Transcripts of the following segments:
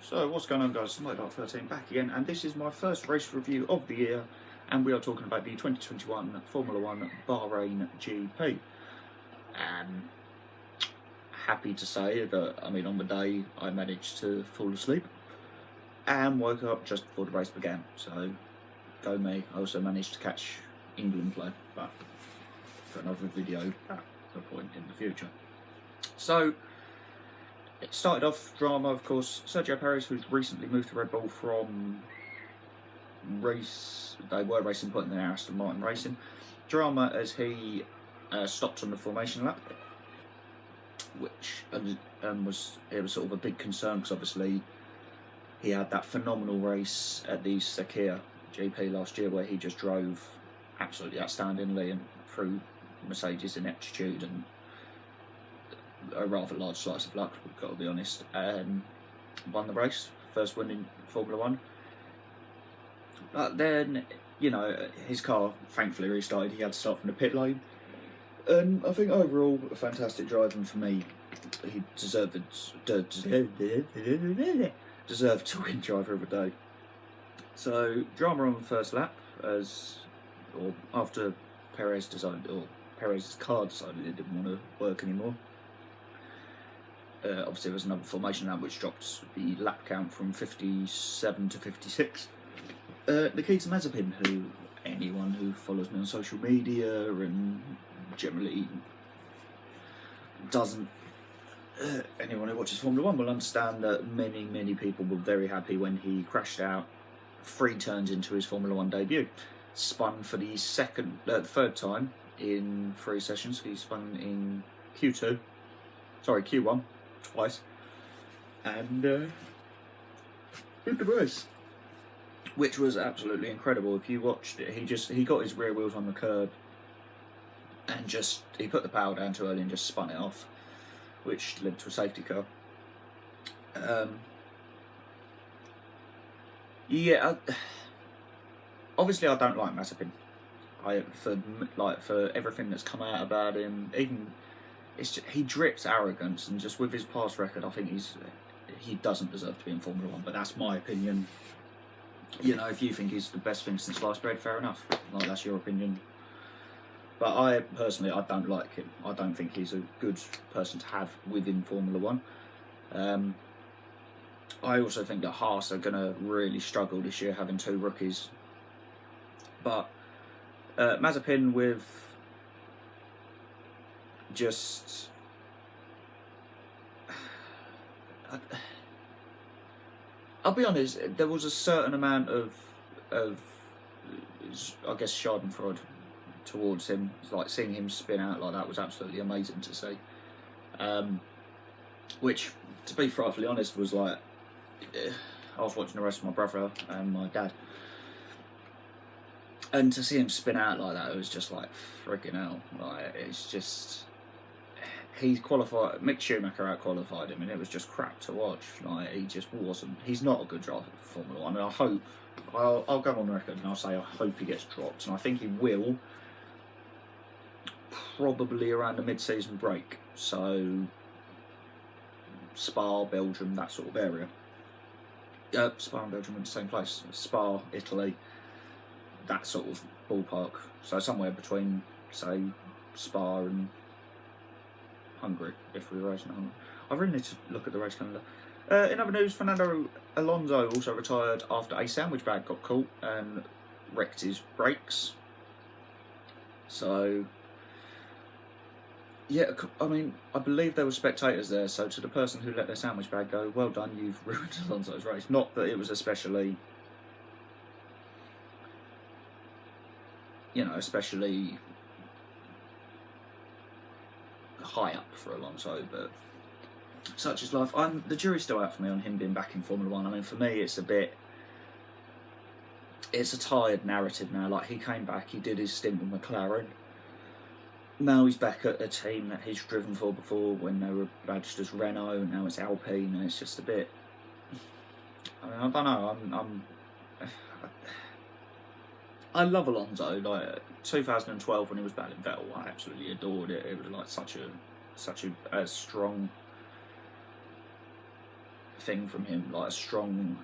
So what's going on, guys? TMD13 back again, and this is my first race review of the year, and we are talking about the 2021 Formula 1 Bahrain GP. Happy to say that, on the day I managed to fall asleep and woke up just before the race began, so go me. I also managed to catch England play, but for another video at a point in the future. So it started off drama, of course. Sergio Perez, who's recently moved to Red Bull from they were racing point, and then Aston Martin racing. Drama as he stopped on the formation lap, which was sort of a big concern, because obviously he had that phenomenal race at the Sakir GP last year where he just drove absolutely outstandingly and through Mercedes' ineptitude and a rather large slice of luck, we've got to be honest, won the race, first win in Formula 1. But then, his car thankfully restarted. He had to start from the pit lane, and I think overall a fantastic driving for me. He deserved to win driver of the day. So drama on the first lap, after Perez's car decided it didn't want to work anymore. Obviously there was another formation lap which dropped the lap count from 57 to 56. Nikita Mazepin, who anyone who follows me on social media and generally doesn't, anyone who watches Formula 1 will understand that many people were very happy when he crashed out 3 turns into his Formula 1 debut. Spun for the third time in 3 sessions. He spun in Q1 twice, and did the race, which was absolutely incredible. If you watched it, he got his rear wheels on the curb and he put the power down too early and just spun it off, which led to a safety car. Obviously I don't like Mazepin. For everything that's come out about him, even he drips arrogance, and just with his past record, I think he doesn't deserve to be in Formula 1. But that's my opinion. If you think he's the best thing since sliced bread, fair enough. That's your opinion. But I personally, I don't like him. I don't think he's a good person to have within Formula 1. I also think that Haas are going to really struggle this year, having 2 rookies. But Mazepin with I'll be honest, there was a certain amount of I guess schadenfreude towards him. Like, seeing him spin out like that was absolutely amazing to see. Which, to be frightfully honest, was like, I was watching the race with my brother and my dad, and to see him spin out like that, it was just like, friggin' hell. Like, it's just, he qualified, Mick Schumacher out-qualified him, and it was just crap to watch. Like, he just wasn't, he's not a good driver for Formula 1, and I hope, I'll go on record and I'll say I hope he gets dropped, and I think he will, probably around the mid-season break. So, Spa, Belgium, that sort of area. Spa and Belgium in the same place. Spa, Italy, that sort of ballpark. So somewhere between, say, Spa and Hungary, if we were racing at Hungary. I really need to look at the race calendar. In other news, Fernando Alonso also retired after a sandwich bag got caught and wrecked his brakes. So, yeah, I believe there were spectators there, so to the person who let their sandwich bag go, well done, you've ruined Alonso's race. Not that it was especially high up for Alonso, but such is life. The jury's still out for me on him being back in Formula 1. For me, it's a tired narrative now. Like, he came back, he did his stint with McLaren. Now he's back at a team that he's driven for before when they were badged as Renault, and now it's Alpine, and it's just a bit, I don't know, I love Alonso. Like, 2012 when he was battling Vettel, I absolutely adored it. It was like such a strong thing from him, like a strong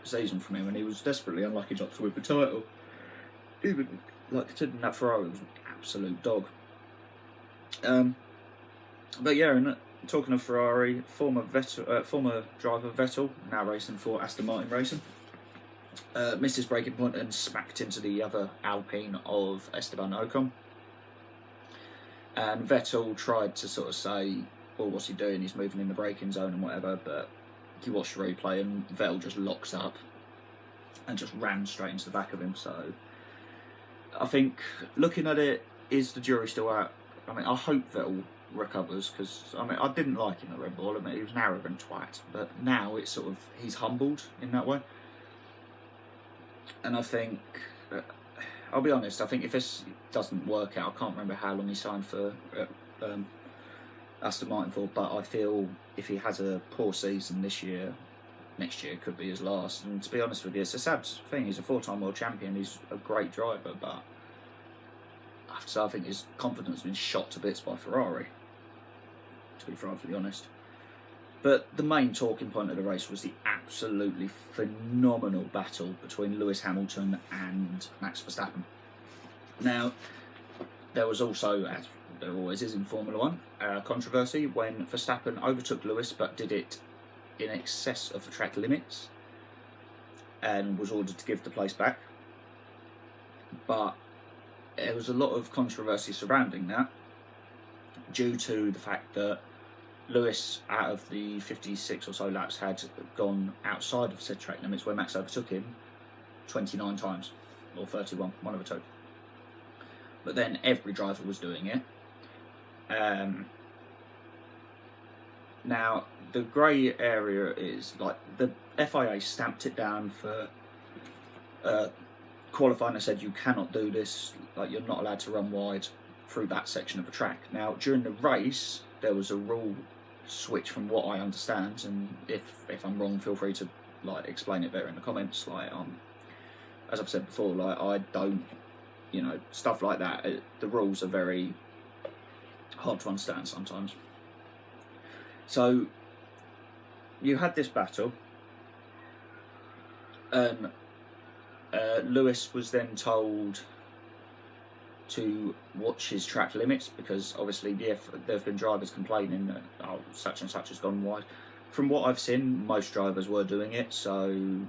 season from him, and he was desperately unlucky not to win the title. Even like considering that Ferrari was an absolute dog. But yeah, and talking of Ferrari, former driver Vettel, now racing for Aston Martin Racing, missed his braking point and smacked into the other Alpine of Esteban Ocon. And Vettel tried to sort of say, well, what's he doing? He's moving in the braking zone and whatever, but you watch the replay and Vettel just locks up and just ran straight into the back of him. So I think, looking at it, is the jury still out? I mean, I hope Vettel recovers, because I mean, I didn't like him at Red Bull. I mean, he was an arrogant twat, but now it's sort of, he's humbled in that way. And I think, I'll be honest, I think if this doesn't work out, I can't remember how long he signed for Aston Martin for, but I feel if he has a poor season this year, next year could be his last. And to be honest with you, it's a sad thing. He's a 4-time world champion, he's a great driver, but I think his confidence has been shot to bits by Ferrari, to be frankly honest. But the main talking point of the race was the absolutely phenomenal battle between Lewis Hamilton and Max Verstappen. Now, there was also, as there always is in Formula 1, controversy when Verstappen overtook Lewis but did it in excess of the track limits and was ordered to give the place back. But there was a lot of controversy surrounding that due to the fact that Lewis, out of the 56 or so laps, had gone outside of said track limits where Max overtook him 29 times, or 31, one of the two. But then every driver was doing it. Now, the grey area is, like, the FIA stamped it down for qualifying and said you cannot do this, like, you're not allowed to run wide through that section of the track. Now, during the race, there was a rule switch from what I understand, and if I'm wrong, feel free to like explain it better in the comments. Like, as I've said before, like, I don't, you know, stuff like that, the rules are very hard to understand sometimes. So you had this battle, and Lewis was then told to watch his track limits, because obviously there have been drivers complaining that, oh, such and such has gone wide. From what I've seen, most drivers were doing it, so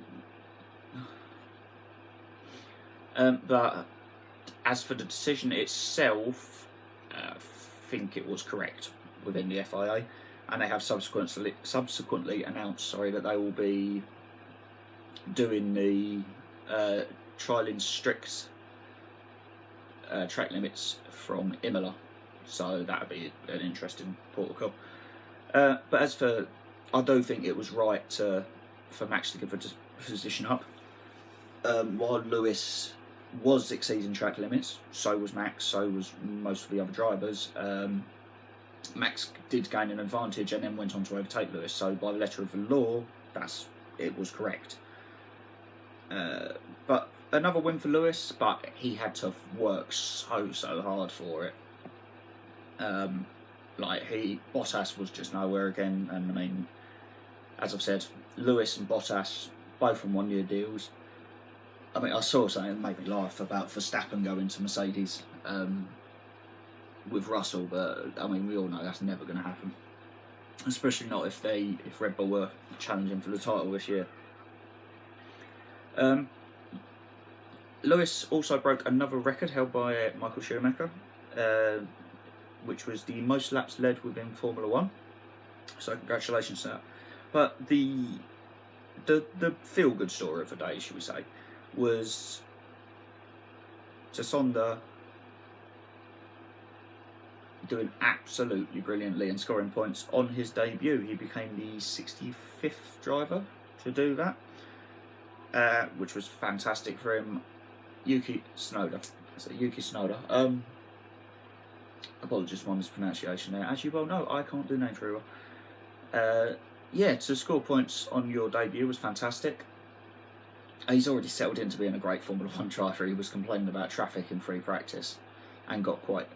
but as for the decision itself, I think it was correct within the FIA, and they have subsequently announced, that they will be doing the trialling strict track limits from Imola, so that would be an interesting protocol. But as for, I do think it was right for Max to give a position up. While Lewis was exceeding track limits, so was Max, so was most of the other drivers. Max did gain an advantage and then went on to overtake Lewis, so by the letter of the law, it was correct. But another win for Lewis, but he had to work so hard for it. Bottas was just nowhere again, and I mean, as I've said, Lewis and Bottas both on 1-year deals. I mean, I saw something that made me laugh about Verstappen going to Mercedes with Russell, but I mean, we all know that's never going to happen, especially not if Red Bull were challenging for the title this year. Lewis also broke another record held by Michael Schumacher, which was the most laps led within Formula 1. So congratulations to that. But the feel-good story of the day, should we say, was Tsonda doing absolutely brilliantly and scoring points on his debut. He became the 65th driver to do that, which was fantastic for him. Yuki Tsunoda. Apologies for my mispronunciation there. As you well know, I can't do names very well. Yeah, to score points on your debut was fantastic. He's already settled into being a great Formula 1 driver. He was complaining about traffic in free practice and got quite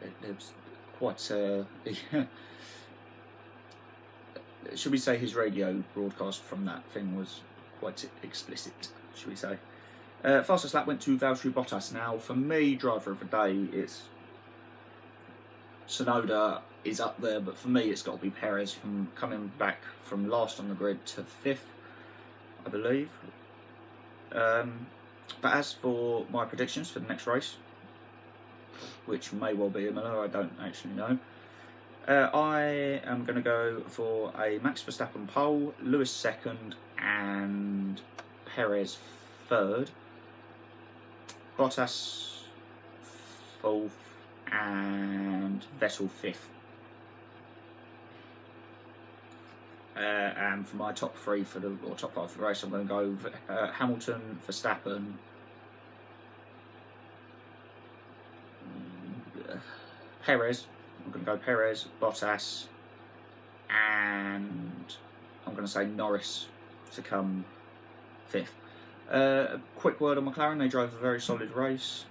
should we say his radio broadcast from that thing was quite explicit, should we say. Fastest lap went to Valtteri Bottas. Now, for me, driver of the day, it's Tsunoda is up there, but for me, it's got to be Perez, from coming back from last on the grid to 5th, I believe. But as for my predictions for the next race, which may well be Imola, I don't actually know. I am going to go for a Max Verstappen pole, Lewis 2nd, and Perez 3rd. Bottas 4th, and Vettel 5th. And for my top 3 for the, or top 5 for the race, I'm going to go Hamilton, Verstappen, Perez. I'm going to go Perez, Bottas, and I'm going to say Norris to come 5th. A quick word on McLaren. They drove a very solid race.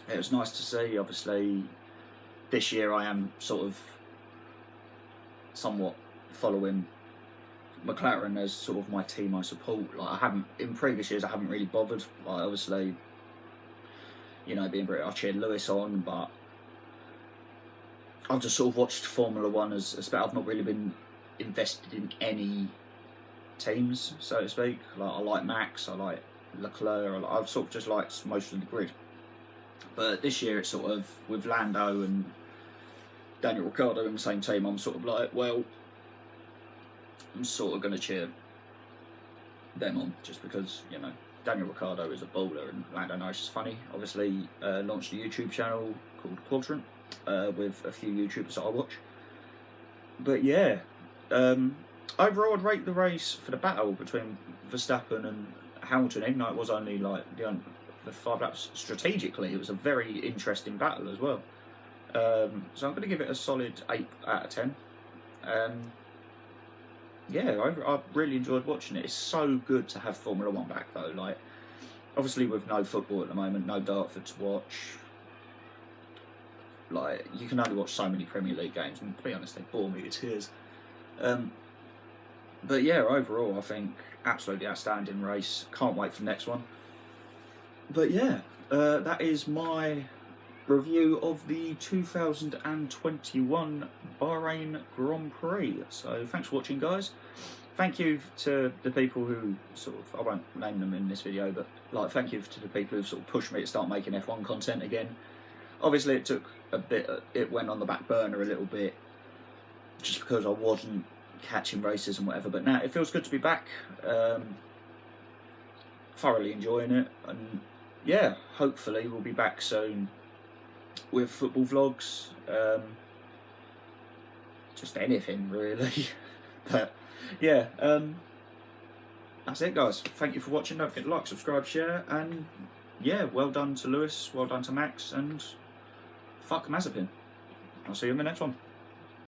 It was nice to see. Obviously, this year I am sort of somewhat following McLaren as sort of my team I support. Like, I haven't, in previous years, I haven't really bothered. Like, obviously, you know, being British, I cheered Lewis on, but I've just sort of watched Formula One as I've not really been invested in any teams, so to speak. Like, I like Max, I like Leclerc, I've sort of just liked most of the grid. But this year it's sort of, with Lando and Daniel Ricciardo in the same team, I'm sort of like, well, I'm sort of going to cheer them on, just because, you know, Daniel Ricciardo is a baller and Lando Norris is funny. Obviously, launched a YouTube channel called Quadrant, with a few YouTubers that I watch. But yeah, overall I'd rate the race for the battle between Verstappen and Hamilton, even though it was only like the 5 laps, strategically it was a very interesting battle as well. So I'm going to give it a solid 8 out of 10. Yeah, I really enjoyed watching it. It's so good to have Formula 1 back though. Like, obviously with no football at the moment, no Dartford to watch, like, you can only watch so many Premier League games, and to be honest, they bore me to tears. But yeah, overall, I think absolutely outstanding race. Can't wait for the next one. But yeah, that is my review of the 2021 Bahrain Grand Prix. So thanks for watching, guys. Thank you to the people who sort of, I won't name them in this video, but like, thank you to the people who sort of pushed me to start making F1 content again. Obviously it took a bit, it went on the back burner a little bit, just because I wasn't catching races and whatever, but now it feels good to be back. Thoroughly enjoying it, and yeah, hopefully we'll be back soon with football vlogs, just anything really. But yeah, that's it, guys. Thank you for watching. Don't forget to like, subscribe, share, and yeah, well done to Lewis, well done to Max, and fuck Mazepin. I'll see you in the next one.